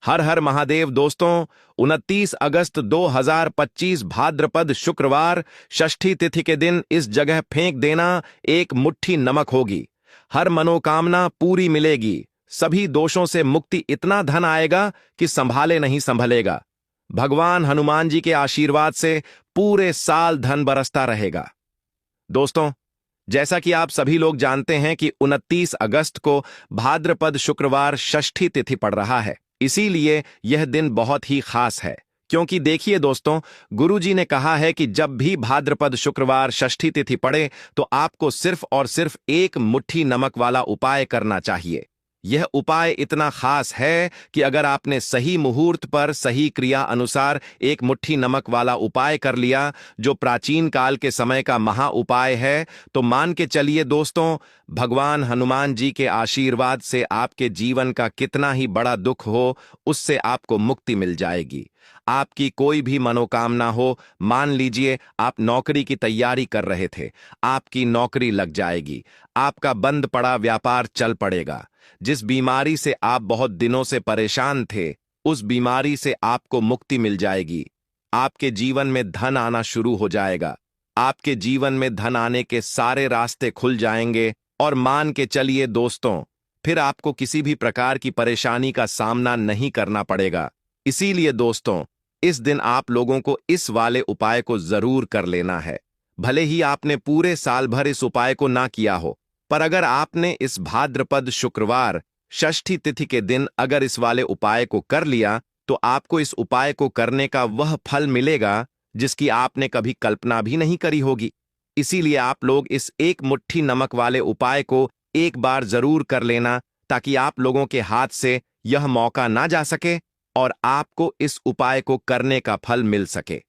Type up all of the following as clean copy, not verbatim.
हर हर महादेव दोस्तों। 29 अगस्त 2025 भाद्रपद शुक्रवार षष्ठी तिथि के दिन इस जगह फेंक देना एक मुट्ठी नमक होगी। हर मनोकामना पूरी मिलेगी, सभी दोषों से मुक्ति, इतना धन आएगा कि संभाले नहीं संभलेगा। भगवान हनुमान जी के आशीर्वाद से पूरे साल धन बरसता रहेगा। दोस्तों, जैसा कि आप सभी लोग जानते हैं कि 29 अगस्त को भाद्रपद शुक्रवार षष्ठी तिथि पड़ रहा है, इसीलिए यह दिन बहुत ही खास है। क्योंकि देखिए दोस्तों, गुरुजी ने कहा है कि जब भी भाद्रपद शुक्रवार षष्ठी तिथि पड़े तो आपको सिर्फ और सिर्फ एक मुट्ठी नमक वाला उपाय करना चाहिए। यह उपाय इतना खास है कि अगर आपने सही मुहूर्त पर सही क्रिया अनुसार एक मुट्ठी नमक वाला उपाय कर लिया, जो प्राचीन काल के समय का महा उपाय है, तो मान के चलिए दोस्तों, भगवान हनुमान जी के आशीर्वाद से आपके जीवन का कितना ही बड़ा दुख हो, उससे आपको मुक्ति मिल जाएगी। आपकी कोई भी मनोकामना हो, मान लीजिए आप नौकरी की तैयारी कर रहे थे, आपकी नौकरी लग जाएगी। आपका बंद पड़ा व्यापार चल पड़ेगा। जिस बीमारी से आप बहुत दिनों से परेशान थे, उस बीमारी से आपको मुक्ति मिल जाएगी। आपके जीवन में धन आना शुरू हो जाएगा। आपके जीवन में धन आने के सारे रास्ते खुल जाएंगे और मान के चलिए दोस्तों, फिर आपको किसी भी प्रकार की परेशानी का सामना नहीं करना पड़ेगा। इसीलिए दोस्तों, इस दिन आप लोगों को इस वाले उपाय को जरूर कर लेना है। भले ही आपने पूरे साल भर इस उपाय को ना किया हो, पर अगर आपने इस भाद्रपद शुक्रवार षष्ठी तिथि के दिन अगर इस वाले उपाय को कर लिया, तो आपको इस उपाय को करने का वह फल मिलेगा जिसकी आपने कभी कल्पना भी नहीं करी होगी। इसीलिए आप लोग इस एक मुट्ठी नमक वाले उपाय को एक बार जरूर कर लेना, ताकि आप लोगों के हाथ से यह मौका ना जा सके और आपको इस उपाय को करने का फल मिल सके।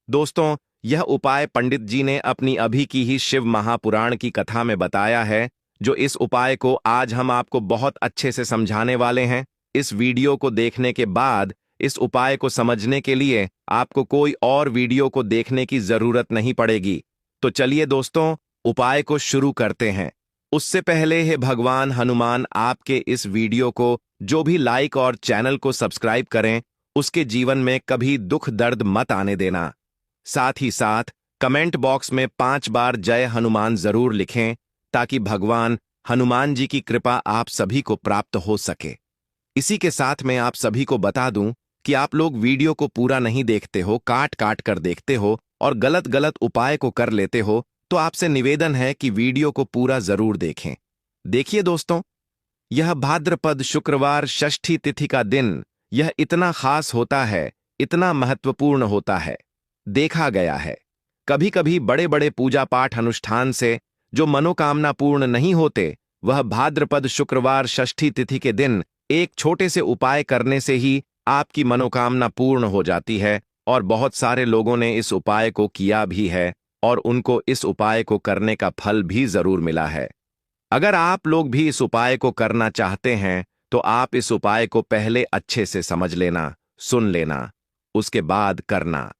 दोस्तों, यह उपाय पंडित जी ने अपनी अभी की ही शिव महापुराण की कथा में बताया है, जो इस उपाय को आज हम आपको बहुत अच्छे से समझाने वाले हैं। इस वीडियो को देखने के बाद इस उपाय को समझने के लिए आपको कोई और वीडियो को देखने की जरूरत नहीं पड़ेगी। तो चलिए दोस्तों, उपाय को शुरू करते हैं। उससे पहले है भगवान हनुमान आपके इस वीडियो को जो भी लाइक और चैनल को सब्सक्राइब करें, उसके जीवन में कभी दुख दर्द मत आने देना। साथ ही साथ कमेंट बॉक्स में 5 बार जय हनुमान जरूर लिखें, ताकि भगवान हनुमान जी की कृपा आप सभी को प्राप्त हो सके। इसी के साथ मैं आप सभी को बता दूं कि आप लोग वीडियो को पूरा नहीं देखते हो, काट काट कर देखते हो और गलत गलत उपाय को कर लेते हो, तो आपसे निवेदन है कि वीडियो को पूरा जरूर देखें। देखिए दोस्तों, यह भाद्रपद शुक्रवार षष्ठी तिथि का दिन यह इतना खास होता है, इतना महत्वपूर्ण होता है। देखा गया है कभी कभी बड़े बड़े पूजा पाठ अनुष्ठान से जो मनोकामना पूर्ण नहीं होते, वह भाद्रपद शुक्रवार षष्ठी तिथि के दिन एक छोटे से उपाय करने से ही आपकी मनोकामना पूर्ण हो जाती है। और बहुत सारे लोगों ने इस उपाय को किया भी है और उनको इस उपाय को करने का फल भी जरूर मिला है। अगर आप लोग भी इस उपाय को करना चाहते हैं, तो आप इस उपाय को पहले अच्छे से समझ लेना, सुन लेना, उसके बाद करना।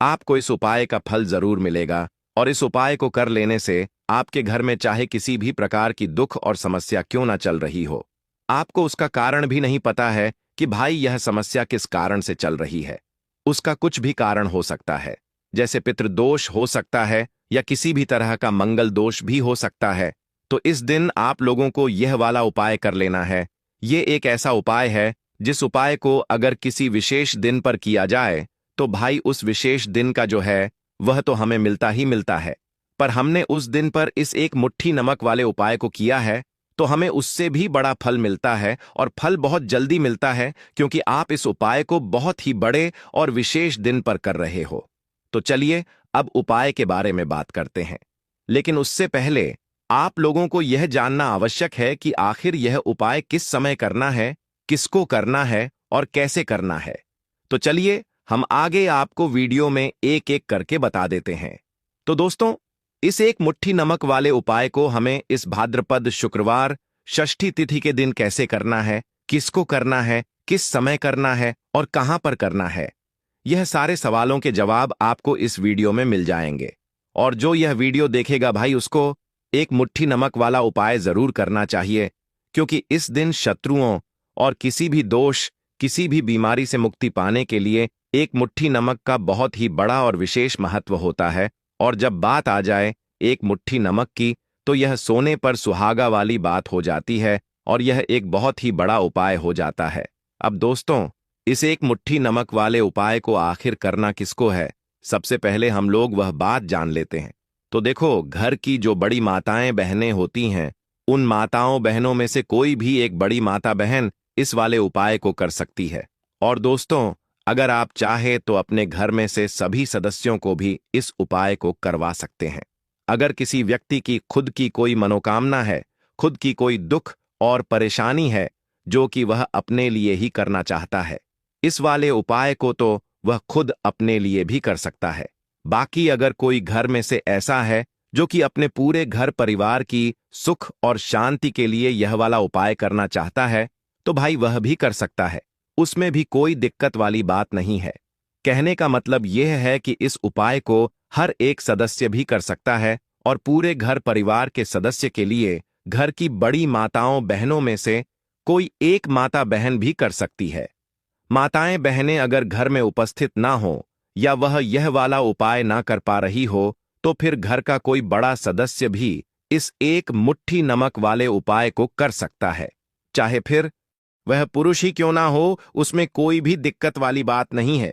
आपको इस उपाय का फल जरूर मिलेगा और इस उपाय को कर लेने से आपके घर में चाहे किसी भी प्रकार की दुख और समस्या क्यों ना चल रही हो, आपको उसका कारण भी नहीं पता है कि भाई यह समस्या किस कारण से चल रही है। उसका कुछ भी कारण हो सकता है, जैसे पितृदोष हो सकता है या किसी भी तरह का मंगल दोष भी हो सकता है। तो इस दिन आप लोगों को यह वाला उपाय कर लेना है। ये एक ऐसा उपाय है जिस उपाय को अगर किसी विशेष दिन पर किया जाए, तो भाई उस विशेष दिन का जो है वह तो हमें मिलता ही मिलता है, पर हमने उस दिन पर इस एक मुट्ठी नमक वाले उपाय को किया है, तो हमें उससे भी बड़ा फल मिलता है और फल बहुत जल्दी मिलता है, क्योंकि आप इस उपाय को बहुत ही बड़े और विशेष दिन पर कर रहे हो। तो चलिए अब उपाय के बारे में बात करते हैं, लेकिन उससे पहले आप लोगों को यह जानना आवश्यक है कि आखिर यह उपाय किस समय करना है, किसको करना है और कैसे करना है। तो चलिए हम आगे आपको वीडियो में एक एक करके बता देते हैं। तो दोस्तों, इस एक मुट्ठी नमक वाले उपाय को हमें इस भाद्रपद शुक्रवार षष्ठी तिथि के दिन कैसे करना है, किसको करना है, किस समय करना है और कहां पर करना है, यह सारे सवालों के जवाब आपको इस वीडियो में मिल जाएंगे। और जो यह वीडियो देखेगा भाई, उसको एक मुट्ठी नमक वाला उपाय जरूर करना चाहिए, क्योंकि इस दिन शत्रुओं और किसी भी दोष, किसी भी बीमारी से मुक्ति पाने के लिए एक मुट्ठी नमक का बहुत ही बड़ा और विशेष महत्व होता है। और जब बात आ जाए एक मुट्ठी नमक की, तो यह सोने पर सुहागा वाली बात हो जाती है और यह एक बहुत ही बड़ा उपाय हो जाता है। अब दोस्तों, इस एक मुट्ठी नमक वाले उपाय को आखिर करना किसको है, सबसे पहले हम लोग वह बात जान लेते हैं। तो देखो, घर की जो बड़ी माताएं बहनें होती हैं, उन माताओं बहनों में से कोई भी एक बड़ी माता बहन इस वाले उपाय को कर सकती है। और दोस्तों, अगर आप चाहे तो अपने घर में से सभी सदस्यों को भी इस उपाय को करवा सकते हैं। अगर किसी व्यक्ति की खुद की कोई मनोकामना है, खुद की कोई दुख और परेशानी है जो कि वह अपने लिए ही करना चाहता है, इस वाले उपाय को तो वह खुद अपने लिए भी कर सकता है। बाकी अगर कोई घर में से ऐसा है जो कि अपने पूरे घर परिवार की सुख और शांति के लिए यह वाला उपाय करना चाहता है, तो भाई वह भी कर सकता है। उसमें भी कोई दिक्कत वाली बात नहीं है। कहने का मतलब यह है कि इस उपाय को हर एक सदस्य भी कर सकता है और पूरे घर परिवार के सदस्य के लिए घर की बड़ी माताओं बहनों में से कोई एक माता बहन भी कर सकती है। माताएं बहनें अगर घर में उपस्थित ना हो या वह यह वाला उपाय ना कर पा रही हो, तो फिर घर का कोई बड़ा सदस्य भी इस एक मुट्ठी नमक वाले उपाय को कर सकता है। चाहे फिर वह पुरुष ही क्यों ना हो, उसमें कोई भी दिक्कत वाली बात नहीं है।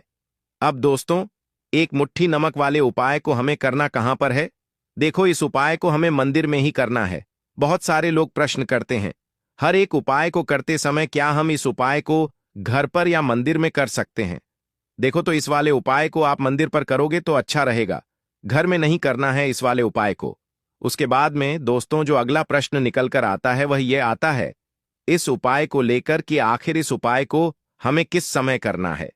अब दोस्तों, एक मुट्ठी नमक वाले उपाय को हमें करना कहां पर है? देखो, इस उपाय को हमें मंदिर में ही करना है। बहुत सारे लोग प्रश्न करते हैं, हर एक उपाय को करते समय क्या हम इस उपाय को घर पर या मंदिर में कर सकते हैं? देखो, तो इस वाले उपाय को आप मंदिर पर करोगे तो अच्छा रहेगा, घर में नहीं करना है इस वाले उपाय को। उसके बाद में दोस्तों, जो अगला प्रश्न निकल कर आता है वह यह आता है इस उपाय को लेकर कि आखिर इस उपाय को हमें किस समय करना है,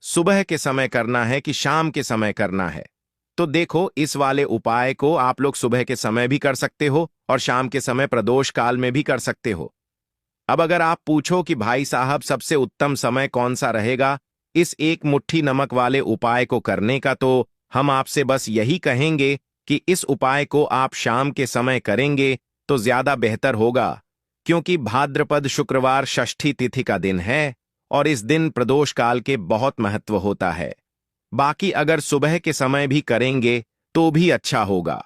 सुबह के समय करना है कि शाम के समय करना है? तो देखो, इस वाले उपाय को आप लोग सुबह के समय भी कर सकते हो और शाम के समय प्रदोष काल में भी कर सकते हो। अब अगर आप पूछो कि भाई साहब सबसे उत्तम समय कौन सा रहेगा इस एक मुट्ठी नमक वाले उपाय को करने का, तो हम आपसे बस यही कहेंगे कि इस उपाय को आप शाम के समय करेंगे तो ज्यादा बेहतर होगा, क्योंकि भाद्रपद शुक्रवार षष्ठी तिथि का दिन है और इस दिन प्रदोष काल के बहुत महत्व होता है। बाकी अगर सुबह के समय भी करेंगे तो भी अच्छा होगा,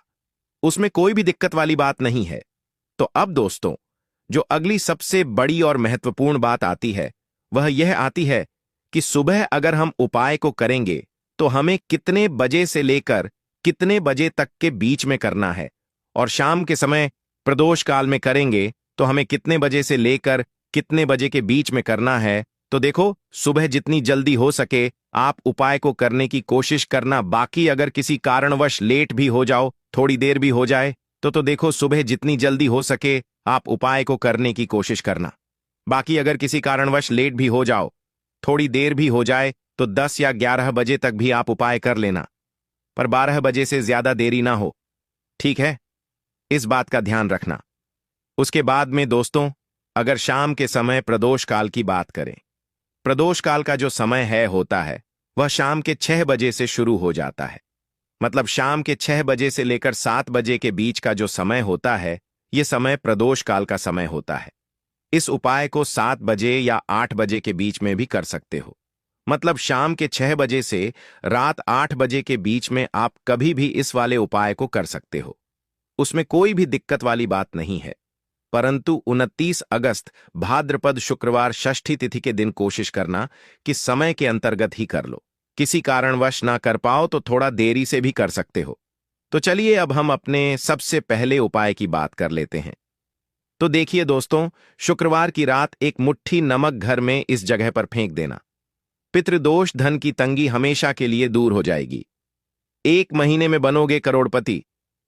उसमें कोई भी दिक्कत वाली बात नहीं है। तो अब दोस्तों, जो अगली सबसे बड़ी और महत्वपूर्ण बात आती है वह यह आती है कि सुबह अगर हम उपाय को करेंगे तो हमें कितने बजे से लेकर कितने बजे तक के बीच में करना है, और शाम के समय प्रदोष काल में करेंगे तो हमें कितने बजे से लेकर कितने बजे के बीच में करना है। तो देखो, सुबह जितनी जल्दी हो सके आप उपाय को करने की कोशिश करना। बाकी अगर किसी कारणवश लेट भी हो जाओ, थोड़ी देर भी हो जाए, तो देखो, सुबह जितनी जल्दी हो सके आप उपाय को करने की कोशिश करना। बाकी अगर किसी कारणवश लेट भी हो जाओ, थोड़ी देर भी हो जाए, तो 10 या 11 बजे तक भी आप उपाय कर लेना, पर 12 बजे से ज्यादा देरी ना हो, ठीक है? इस बात का ध्यान रखना। उसके बाद में दोस्तों, अगर शाम के समय प्रदोष काल की बात करें, प्रदोष काल का जो समय है होता है वह शाम के 6 बजे से शुरू हो जाता है। मतलब शाम के 6 बजे से लेकर 7 बजे के बीच का जो समय होता है, यह समय प्रदोष काल का समय होता है। इस उपाय को 7 बजे या 8 बजे के बीच में भी कर सकते हो। मतलब शाम के 6 बजे से रात 8 बजे के बीच में आप कभी भी इस वाले उपाय को कर सकते हो, उसमें कोई भी दिक्कत वाली बात नहीं है। परंतु 29 अगस्त भाद्रपद शुक्रवार षष्ठी तिथि के दिन कोशिश करना कि समय के अंतर्गत ही कर लो। किसी कारणवश ना कर पाओ तो थोड़ा देरी से भी कर सकते हो। तो चलिए अब हम अपने सबसे पहले उपाय की बात कर लेते हैं। तो देखिए दोस्तों, शुक्रवार की रात एक मुट्ठी नमक घर में इस जगह पर फेंक देना। पितृदोष, धन की तंगी हमेशा के लिए दूर हो जाएगी। 1 महीने में बनोगे करोड़पति,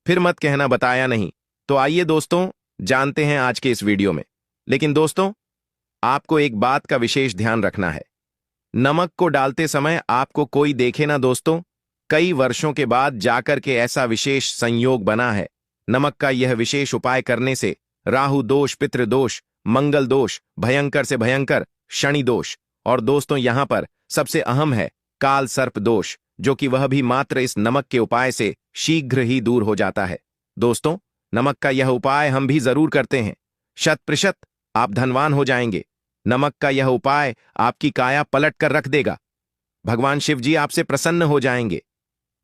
फिर मत कहना बताया नहीं। तो आइए दोस्तों, जानते हैं आज के इस वीडियो में। लेकिन दोस्तों, आपको एक बात का विशेष ध्यान रखना है। नमक को डालते समय आपको कोई देखे ना दोस्तों, कई वर्षों के बाद जाकर के ऐसा विशेष संयोग बना है। नमक का यह विशेष उपाय करने से राहु दोष, पितृदोष, मंगल दोष, भयंकर से भयंकर शनि दोष, और दोस्तों यहां पर सबसे अहम है काल सर्प दोष, जो कि वह भी मात्र इस नमक के उपाय से शीघ्र ही दूर हो जाता है। दोस्तों, नमक का यह उपाय हम भी जरूर करते हैं, 100% आप धनवान हो जाएंगे। नमक का यह उपाय आपकी काया पलट कर रख देगा। भगवान शिव जी आपसे प्रसन्न हो जाएंगे।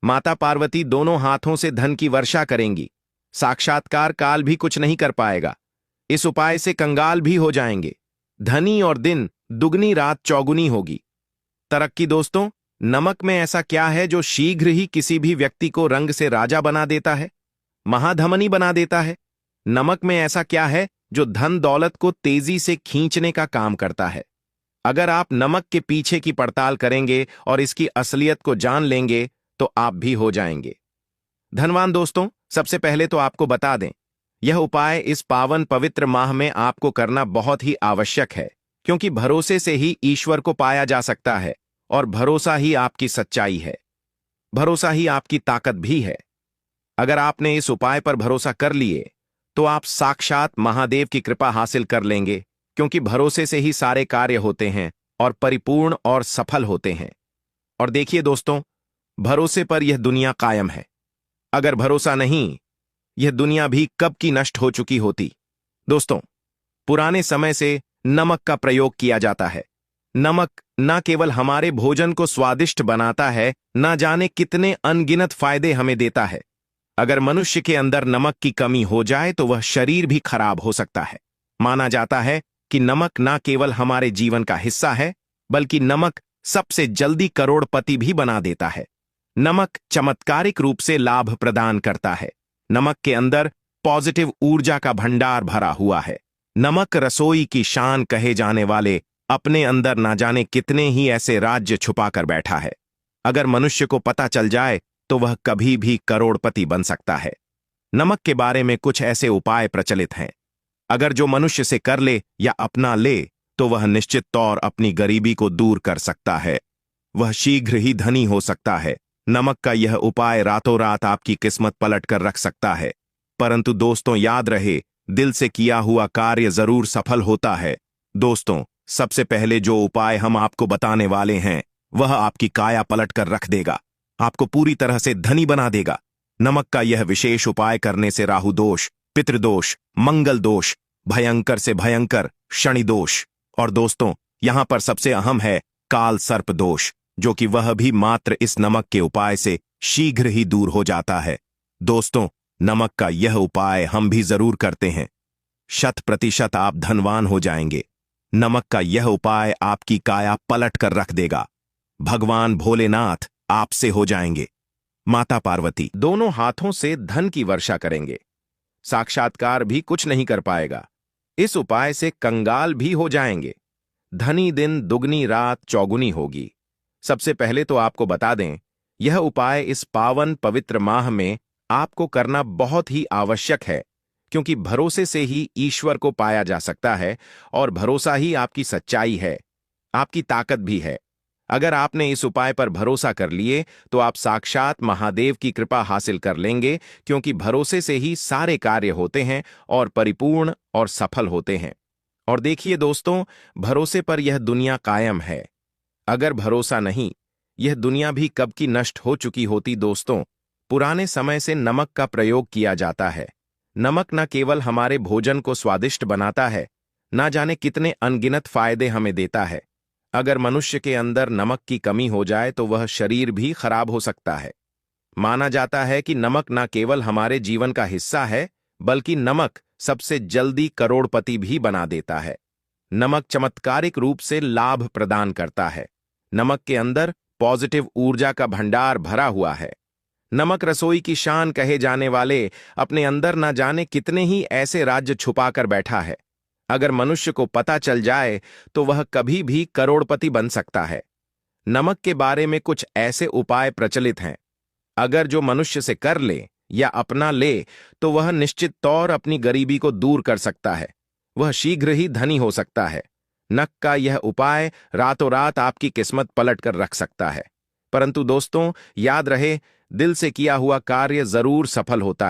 माता पार्वती दोनों हाथों से धन की वर्षा करेंगी। साक्षात्कार काल भी कुछ नहीं कर पाएगा। इस उपाय से कंगाल भी हो जाएंगे। धनी और दिन दुगनी रात चौगुनी होगी। तरक्की दोस्तों, नमक में ऐसा क्या है जो शीघ्र ही किसी भी व्यक्ति को रंग से राजा बना देता है, महाधमनी बना देता है? नमक में ऐसा क्या है जो धन दौलत को तेजी से खींचने का काम करता है? अगर आप नमक के पीछे की पड़ताल करेंगे और इसकी असलियत को जान लेंगे तो आप भी हो जाएंगे धनवान। दोस्तों, सबसे पहले तो आपको बता दें, यह उपाय इस पावन पवित्र माह में आपको करना बहुत ही आवश्यक है, क्योंकि भरोसे से ही ईश्वर को पाया जा सकता है और भरोसा ही आपकी सच्चाई है, भरोसा ही आपकी ताकत भी है। अगर आपने इस उपाय पर भरोसा कर लिए तो आप साक्षात महादेव की कृपा हासिल कर लेंगे, क्योंकि भरोसे से ही सारे कार्य होते हैं और परिपूर्ण और सफल होते हैं। और देखिए दोस्तों, भरोसे पर यह दुनिया कायम है। अगर भरोसा नहीं, यह दुनिया भी कब की नष्ट हो चुकी होती। दोस्तों, पुराने समय से नमक का प्रयोग किया जाता है। नमक न केवल हमारे भोजन को स्वादिष्ट बनाता है, न जाने कितने अनगिनत फायदे हमें देता है। अगर मनुष्य के अंदर नमक की कमी हो जाए तो वह शरीर भी खराब हो सकता है। माना जाता है कि नमक न केवल हमारे जीवन का हिस्सा है, बल्कि नमक सबसे जल्दी करोड़पति भी बना देता है। नमक चमत्कारिक रूप से लाभ प्रदान करता है। नमक के अंदर पॉजिटिव ऊर्जा का भंडार भरा हुआ है। नमक रसोई की शान कहे जाने वाले अपने अंदर ना जाने कितने ही ऐसे राज्य छुपा कर बैठा है। अगर मनुष्य को पता चल जाए तो वह कभी भी करोड़पति बन सकता है। नमक के बारे में कुछ ऐसे उपाय प्रचलित हैं। अगर जो मनुष्य से कर ले या अपना ले तो वह निश्चित तौर अपनी गरीबी को दूर कर सकता है। वह शीघ्र ही धनी हो सकता है। नमक का यह उपाय रातों रात आपकी किस्मत पलट कर रख सकता है। परंतु दोस्तों, याद रहे, दिल से किया हुआ कार्य जरूर सफल होता है। दोस्तों, सबसे पहले जो उपाय हम आपको बताने वाले हैं वह आपकी काया पलट कर रख देगा, आपको पूरी तरह से धनी बना देगा। नमक का यह विशेष उपाय करने से राहु दोष, पितृदोष, मंगल दोष, भयंकर से भयंकर शनि दोष और दोस्तों, यहां पर सबसे अहम है काल सर्प दोष, जो कि वह भी मात्र इस नमक के उपाय से शीघ्र ही दूर हो जाता है। दोस्तों, नमक का यह उपाय हम भी जरूर करते हैं। 100% आप धनवान हो जाएंगे। नमक का यह उपाय आपकी काया पलट कर रख देगा। भगवान भोलेनाथ आपसे हो जाएंगे। माता पार्वती दोनों हाथों से धन की वर्षा करेंगे। साक्षात्कार भी कुछ नहीं कर पाएगा। इस उपाय से कंगाल भी हो जाएंगे। धनी दिन दुगनी रात चौगुनी होगी। सबसे पहले तो आपको बता दें, यह उपाय इस पावन पवित्र माह में आपको करना बहुत ही आवश्यक है, क्योंकि भरोसे से ही ईश्वर को पाया जा सकता है और भरोसा ही आपकी सच्चाई है, आपकी ताकत भी है। अगर आपने इस उपाय पर भरोसा कर लिए तो आप साक्षात महादेव की कृपा हासिल कर लेंगे, क्योंकि भरोसे से ही सारे कार्य होते हैं और परिपूर्ण और सफल होते हैं। और देखिए दोस्तों, भरोसे पर यह दुनिया कायम है। अगर भरोसा नहीं, यह दुनिया भी कब की नष्ट हो चुकी होती। दोस्तों, पुराने समय से नमक का प्रयोग किया जाता है। नमक न केवल हमारे भोजन को स्वादिष्ट बनाता है, ना जाने कितने अनगिनत फायदे हमें देता है। अगर मनुष्य के अंदर नमक की कमी हो जाए तो वह शरीर भी खराब हो सकता है। माना जाता है कि नमक न केवल हमारे जीवन का हिस्सा है, बल्कि नमक सबसे जल्दी करोड़पति भी बना देता है। नमक चमत्कारिक रूप से लाभ प्रदान करता है। नमक के अंदर पॉजिटिव ऊर्जा का भंडार भरा हुआ है। नमक रसोई की शान कहे जाने वाले अपने अंदर न जाने कितने ही ऐसे राज्य छुपा कर बैठा है। अगर मनुष्य को पता चल जाए तो वह कभी भी करोड़पति बन सकता है। नमक के बारे में कुछ ऐसे उपाय प्रचलित हैं। अगर जो मनुष्य से कर ले या अपना ले तो वह निश्चित तौर अपनी गरीबी को दूर कर सकता है। वह शीघ्र ही धनी हो सकता है। नमक का यह उपाय रातों रात आपकी किस्मत पलट कर रख सकता है। परंतु दोस्तों, याद रहे, दिल से किया हुआ कार्य जरूर सफल होता है।